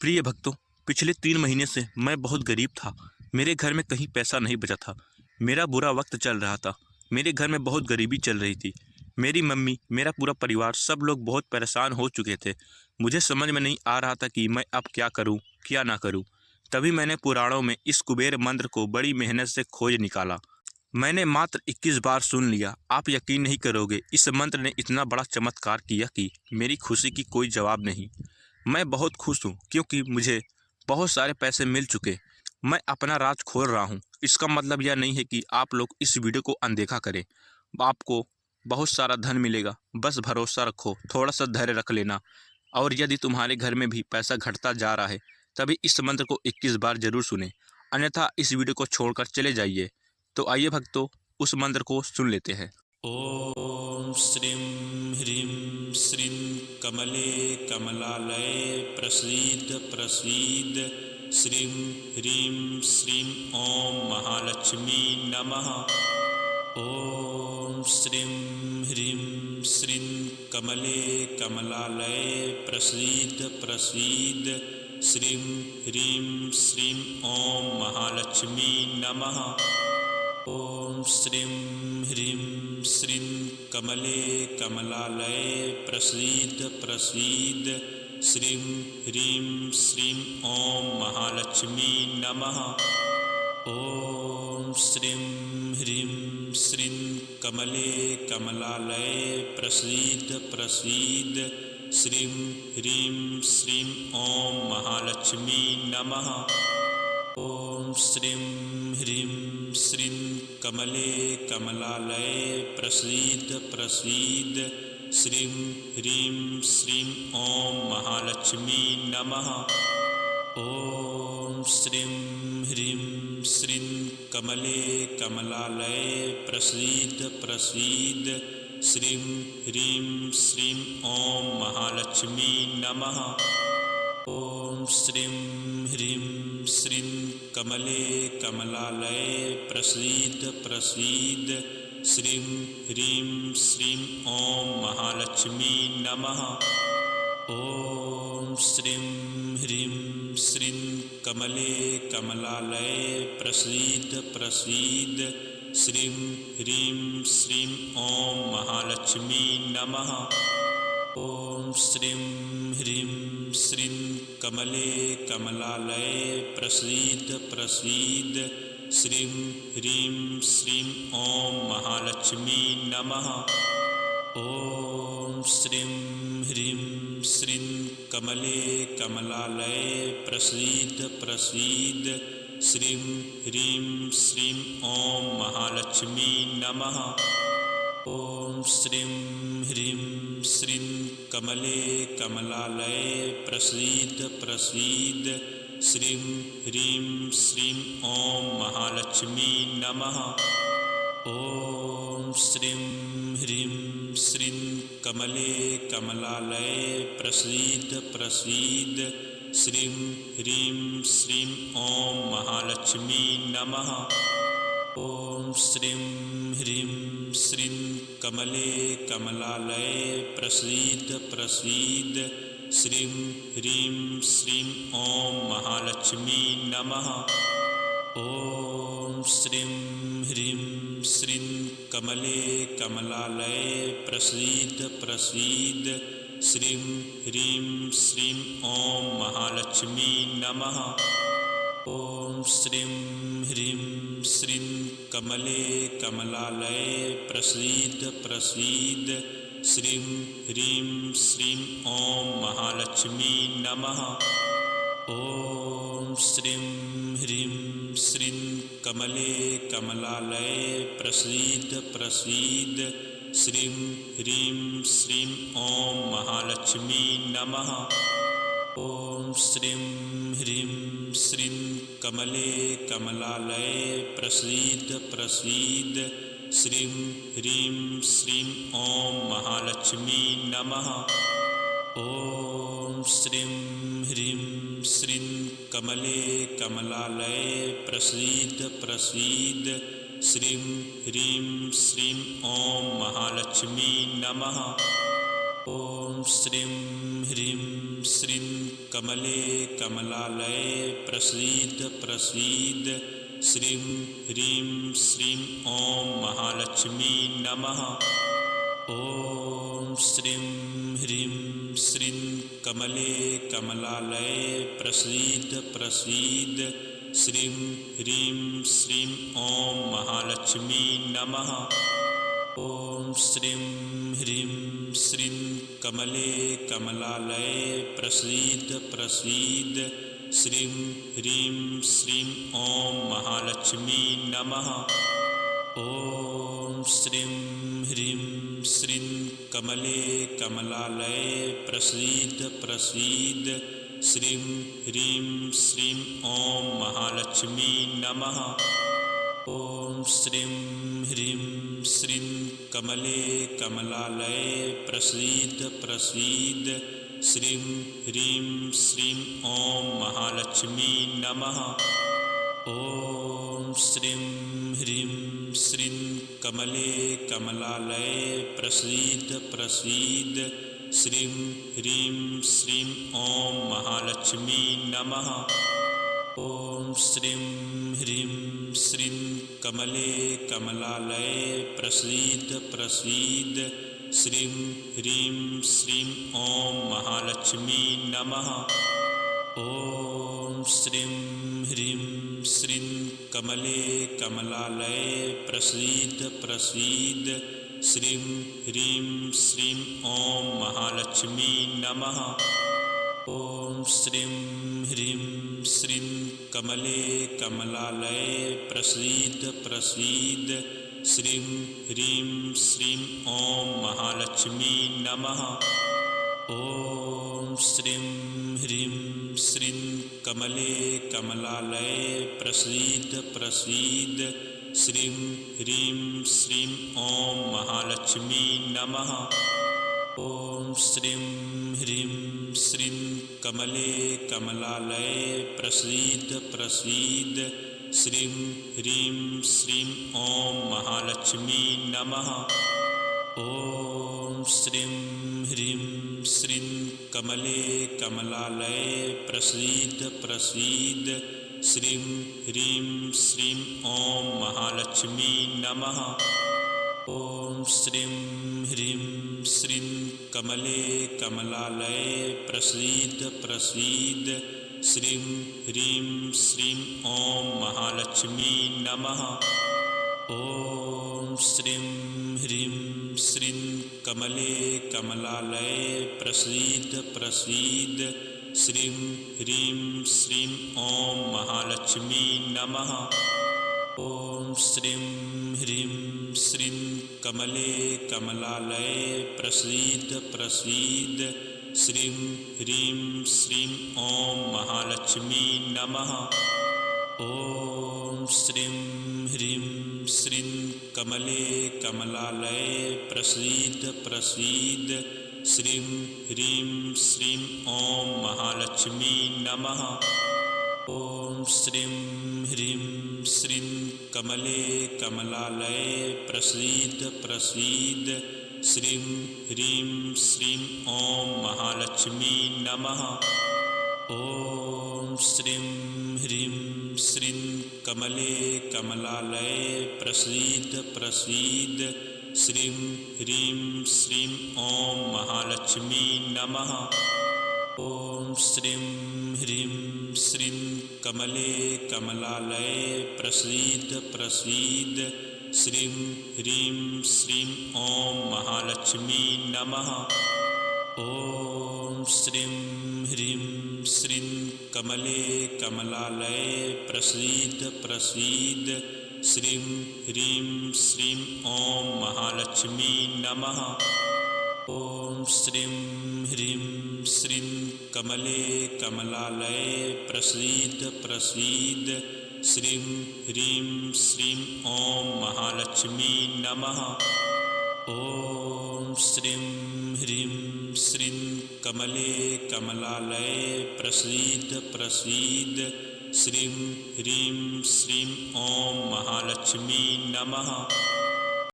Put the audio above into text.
प्रिय भक्तों, पिछले 3 महीने से मैं बहुत गरीब था। मेरे घर में कहीं पैसा नहीं बचा था। मेरा बुरा वक्त चल रहा था। मेरे घर में बहुत गरीबी चल रही थी। मेरी मम्मी, मेरा पूरा परिवार, सब लोग बहुत परेशान हो चुके थे। मुझे समझ में नहीं आ रहा था कि मैं अब क्या करूं, क्या ना करूं। तभी मैंने पुराणों में इस कुबेर मंत्र को बड़ी मेहनत से खोज निकाला। मैंने मात्र 21 बार सुन लिया। आप यकीन नहीं करोगे, इस मंत्र ने इतना बड़ा चमत्कार किया कि मेरी खुशी की कोई जवाब नहीं। मैं बहुत खुश हूँ क्योंकि मुझे बहुत सारे पैसे मिल चुके। मैं अपना राज खोल रहा हूँ। इसका मतलब यह नहीं है कि आप लोग इस वीडियो को अनदेखा करें। आपको बहुत सारा धन मिलेगा। बस भरोसा रखो, थोड़ा सा धैर्य रख लेना। और यदि तुम्हारे घर में भी पैसा घटता जा रहा है, तभी इस मंत्र को 21 बार जरूर सुने, अन्यथा इस वीडियो को छोड़कर चले जाइए। तो आइए भक्तों, उस मंत्र को सुन लेते हैं। ओम श्रीं ह्रीं श्रीं कमले कमलालये प्रसीद प्रसीद। श्रीं ह्रीं श्रीं ओम महालक्ष्मी नमः। ओम श्रीं ह्रीं श्रीं कमले कमलालये प्रसीद प्रसीद। श्रीं ह्रीं श्रीं ओम महालक्ष्मी नमः। ओम श्रीं ह्रीं श्रीं कमले कमलालये प्रसीद प्रसीद। श्रीं ह्रीं श्रीं ओम महालक्ष्मी नमः। ओम श्रीं ह्रीं श्रीं कमले कमलालये प्रसीद प्रसीद। श्रीं ह्रीं श्रीं ओम महालक्ष्मी नमः। ओम श्रीं ह्रीं श्रीं कमले कमलालये प्रसीद प्रसीद। श्रीं ह्रीं श्रीं ओम महालक्ष्मी नमः। ओम श्रीं ह्रीं श्रीं कमले कमलालये प्रसीद प्रसीद। श्रीं ह्रीं श्रीं ओम महालक्ष्मी नमः। ओम श्रीं ह्रीं श्रीं कमले कमलालये प्रसीद प्रसीद। श्रीं ह्रीं श्रीं ओम महालक्ष्मी नमः। ओम श्रीं ह्रीं श्रीं कमले कमलालये प्रसीद प्रसीद। श्रीं ह्रीं श्रीं ओम महालक्ष्मी नमः। ओम श्रीं ह्रीं श्रीं कमले कमलालये प्रसीद प्रसीद। श्रीं ह्रीं श्रीं ओम महालक्ष्मी नमः। ओम श्रीं ह्रीं श्रीं कमले कमलालये प्रसीद प्रसीद। श्रीं ह्रीं श्रीं ओम महालक्ष्मी नमः। ओम श्रीं ह्रीं श्रीं कमले कमलालये प्रसीद प्रसीद। श्रीं ह्रीं श्रीं ओम महालक्ष्मी नमः। ओम श्रीं ह्रीं श्रीं कमले कमलालये प्रसीद प्रसीद। श्रीं ह्रीं श्रीं ओम महालक्ष्मी नमः। ओम श्रीं ह्रीं श्रीं कमले कमलालये प्रसीद प्रसीद। श्रीं ह्रीं श्रीं ओम महालक्ष्मी नमः। ओम श्रीं ह्रीं श्रीं कमले कमलालये प्रसीद प्रसीद। श्रीं ह्रीं श्रीं ओम महालक्ष्मी नमः। ओम श्रीं ह्रीं श्रीं कमले कमलालये प्रसीद प्रसीद। श्रीं ह्रीं श्रीं ओम महालक्ष्मी नमः। ओम श्रीं ह्रीं श्रीं कमले कमलालये प्रसीद प्रसीद। श्रीं ह्रीं श्रीं ओम महालक्ष्मी नमः। ओम श्रीं ह्रीं श्रीं कमले कमलालये प्रसीद प्रसीद। श्रीं ह्रीं श्रीं ओम महालक्ष्मी नमः। ओम श्रीं ह्रीं श्रीं कमले कमलालये प्रसीद प्रसीद। श्रीं ह्रीं श्रीं ओम महालक्ष्मी नमः। ॐ श्रीं ह्रीं श्रीं कमले कमलालये प्रसीद प्रसीद। श्रीं ह्रीं श्रीं ॐ महालक्ष्मी नमः। ॐ श्रीं ह्रीं श्रीं कमले कमलालये प्रसीद प्रसीद। श्रीं ह्रीं श्रीं ॐ महालक्ष्मी नमः। ॐ श्रीं ह्रीं श्रीं कमले कमलालये प्रसीद प्रसीद। श्रीं ह्रीं श्रीं ॐ महालक्ष्मी नमः। ॐ श्रीं ह्रीं श्रीं कमले कमलालये प्रसीद प्रसीद। श्रीं ह्रीं श्रीं ॐ महालक्ष्मी नमः। ॐ श्रीं ह्रीं श्रीं कमले कमलालये प्रसीद प्रसीद। श्रीं ह्रीं श्रीं ॐ महालक्ष्मी नमः। ॐ श्रीं ह्रीं श्रीं कमले कमलालये प्रसीद प्रसीद। श्रीं ह्रीं श्रीं ॐ महालक्ष्मी नमः। ॐ श्रीं ह्रीं श्रीं कमले कमलालये प्रसीद प्रसीद। श्रीं ह्रीं श्रीं ॐ महालक्ष्मी नमः। ॐ श्रीं ह्रीं श्रीं कमले कमलालये प्रसीद प्रसीद। श्रीं ह्रीं श्रीं ॐ महालक्ष्मी नमः। ॐ श्रीं ह्रीं श्रीं कमले कमलालये प्रसीद प्रसीद। श्रीं ह्रीं श्रीं ॐ महालक्ष्मी नमः। ॐ श्रीं ह्रीं श्रीं कमले कमलालये प्रसीद प्रसीद। श्रीं ह्रीं श्रीं ॐ महालक्ष्मी नमः। ॐ श्रीं ह्रीं श्रीं कमले कमलालये प्रसीद प्रसीद। श्रीं ह्रीं श्रीं ॐ महालक्ष्मी नमः। ॐ श्रीं ह्रीं श्रीं कमले कमलालये प्रसीद प्रसीद। श्रीं ह्रीं श्रीं ॐ महालक्ष्मी नमः। ॐ श्रीं ह्रीं श्रीं कमले कमलालये प्रसीद प्रसीद। श्रीं ह्रीं श्रीं ॐ महालक्ष्मी नमः। ॐ श्रीं ह्रीं श्रीं कमले कमलालये प्रसीद प्रसीद। श्रीं ह्रीं श्रीं ॐ महालक्ष्मी नमः। ॐ श्रीं ह्रीं श्रीं कमले कमलालये प्रसीद प्रसीद। श्रीं ह्रीं श्रीं ॐ महालक्ष्मी नमः। ॐ श्रीं ह्रीं श्रीं कमले कमलालये प्रसीद प्रसीद। श्रीं ह्रीं श्रीं ॐ महालक्ष्मी नमः। ॐ श्रीं ह्रीं श्रीं कमले कमलालये प्रसीद प्रसीद। श्रीं ह्रीं श्रीं ॐ महालक्ष्मी नमः। ॐ श्रीं ह्रीं श्रीं कमले कमलालये प्रसीद प्रसीद। श्रीं ह्रीं श्रीं ॐ महालक्ष्मी नमः। ॐ श्रीं ह्रीं श्रीं कमले कमलालये प्रसीद प्रसीद। श्रीं ह्रीं श्रीं ॐ महालक्ष्मी नमः। ॐ श्रीं ह्रीं श्रीं कमले कमलालये प्रसीद प्रसीद। श्रीं ह्रीं श्रीं ॐ महालक्ष्मी नमः। ॐ श्रीं ह्रीं श्रीं कमले कमलालये प्रसीद प्रसीद। श्रीं ह्रीं श्रीं ॐ महालक्ष्मी नमः। ॐ श्रीं ह्रीं श्रीं कमले कमलालये प्रसीद प्रसीद। श्रीं ह्रीं श्रीं ॐ महालक्ष्मी नमः।